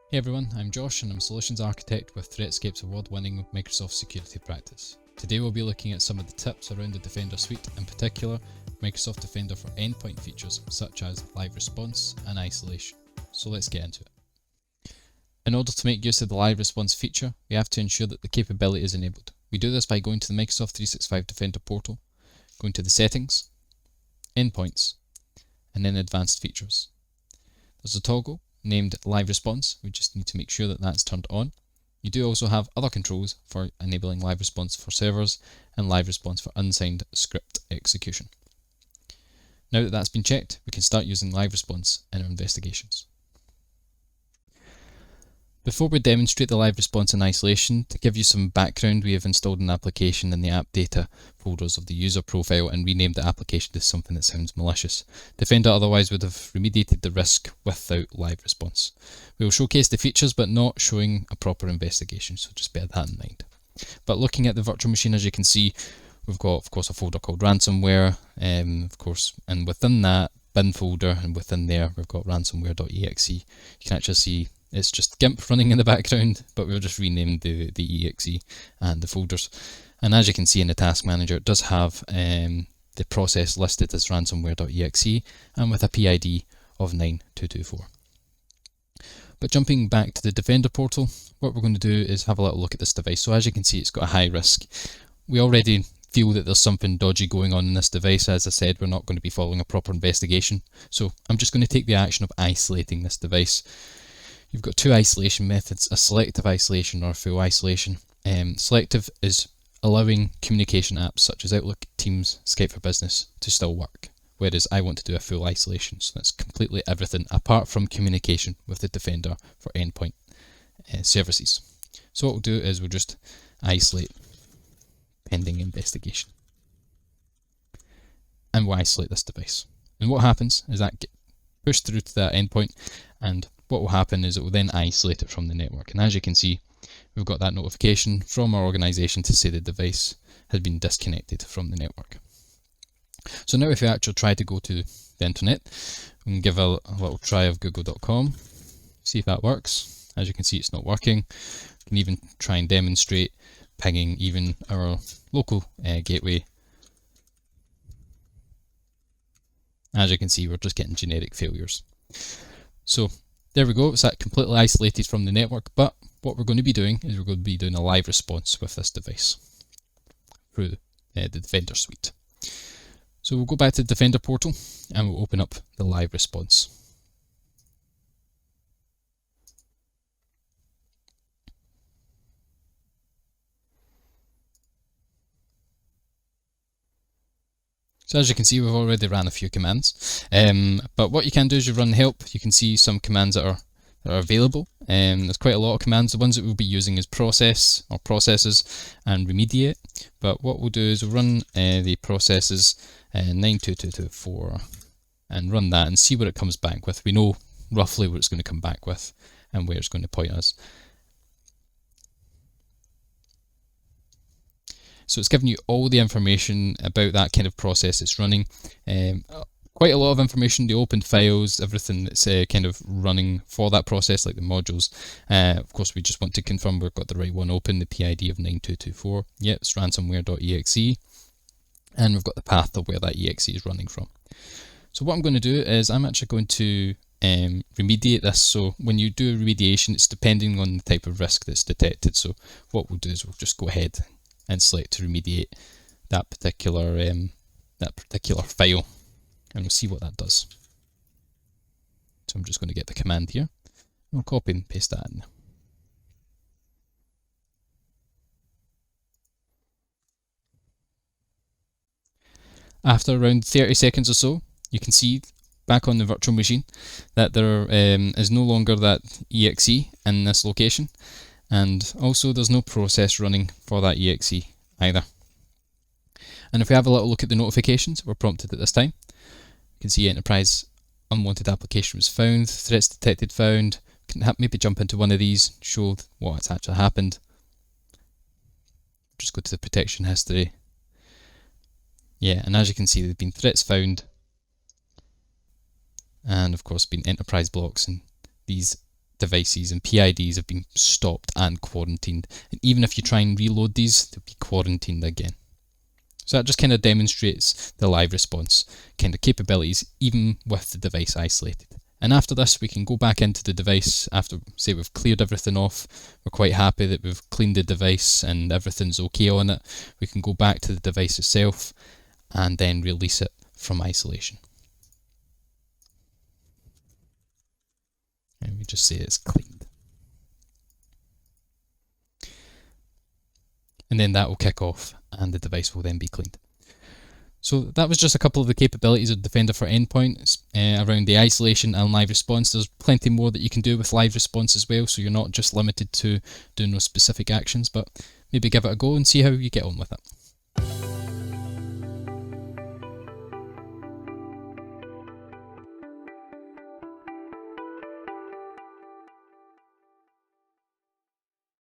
Hey everyone, I'm Josh and I'm a Solutions Architect with ThreatScape's award-winning Microsoft Security Practice. Today we'll be looking at some of the tips around the Defender suite, in particular Microsoft Defender for endpoint features such as live response and isolation. So let's get into it. In order to make use of the live response feature, we have to ensure that the capability is enabled. We do this by going to the Microsoft 365 Defender portal, going to the Settings, Endpoints, and then Advanced Features. There's a toggle named live response. We just need to make sure that that's turned on. You do also have other controls for enabling live response for servers and live response for unsigned script execution. Now that that's been checked, we can start using live response in our investigations. Before we demonstrate the live response in isolation, to give you some background, we have installed an application in the app data folders of the user profile and renamed the application to something that sounds malicious. Defender otherwise would have remediated the risk without live response. We will showcase the features but not showing a proper investigation, so just bear that in mind. But looking at the virtual machine, as you can see, we've got of course a folder called ransomware, of course, and within that bin folder and within there we've got ransomware.exe. You can actually see it's just GIMP running in the background, but we've just renamed the exe and the folders. And as you can see in the task manager, it does have the process listed as ransomware.exe and with a PID of 9224. But jumping back to the Defender portal, what we're going to do is have a little look at this device. So as you can see, it's got a high risk. We already feel that there's something dodgy going on in this device. As I said, we're not going to be following a proper investigation. So I'm just going to take the action of isolating this device. You've got two isolation methods, a selective isolation or a full isolation. Selective is allowing communication apps such as Outlook, Teams, Skype for Business to still work, whereas I want to do a full isolation, so that's completely everything apart from communication with the Defender for endpoint services. So what we'll do is we'll just isolate pending investigation, and we'll isolate this device. And what happens is that gets pushed through to that endpoint, and what will happen is it will then isolate it from the network. And as you can see, we've got that notification from our organization to say the device has been disconnected from the network. So now if you actually try to go to the internet, we can give a little try of google.com, see if that works. As you can see, it's not working. We can even try and demonstrate pinging even our local gateway. As you can see, we're just getting generic failures. So there we go, it's that completely isolated from the network, but what we're going to be doing is we're going to be doing a live response with this device through the Defender suite. So we'll go back to the Defender portal and we'll open up the live response. So as you can see, we've already ran a few commands, but what you can do is you run help. You can see some commands that are available. There's quite a lot of commands. The ones that we'll be using is process or processes and remediate. But what we'll do is we'll run the processes 92224 and run that and see what it comes back with. We know roughly what it's going to come back with and where it's going to point us. So it's giving you all the information about that kind of process it's running. Quite a lot of information, the opened files, everything that's kind of running for that process, like the modules. Of course, we just want to confirm we've got the right one open, the PID of 9224. Yep, it's ransomware.exe. And we've got the path of where that exe is running from. So what I'm going to do is I'm actually going to remediate this. So when you do a remediation, it's depending on the type of risk that's detected. So what we'll do is we'll just go ahead and select to remediate that particular file, and we'll see what that does. So I'm just going to get the command here. I'll copy and paste that in. After around 30 seconds or so, you can see back on the virtual machine that there is no longer that exe in this location, and also there's no process running for that exe either. And if we have a little look at the notifications, we're prompted at this time. You can see enterprise unwanted application was found, threats detected found. Can maybe jump into one of these, show what's actually happened. Just go to the protection history. Yeah, and as you can see, there've been threats found, and of course been enterprise blocks, and these devices and PIDs have been stopped and quarantined. And even if you try and reload these, they'll be quarantined again. So that just kind of demonstrates the live response kind of capabilities, even with the device isolated. And after this, we can go back into the device after, say, we've cleared everything off. We're quite happy that we've cleaned the device and everything's okay on it. We can go back to the device itself and then release it from isolation. And we just say it's cleaned. And then that will kick off and the device will then be cleaned. So that was just a couple of the capabilities of Defender for Endpoint around the isolation and live response. There's plenty more that you can do with live response as well, so you're not just limited to doing those specific actions, but maybe give it a go and see how you get on with it.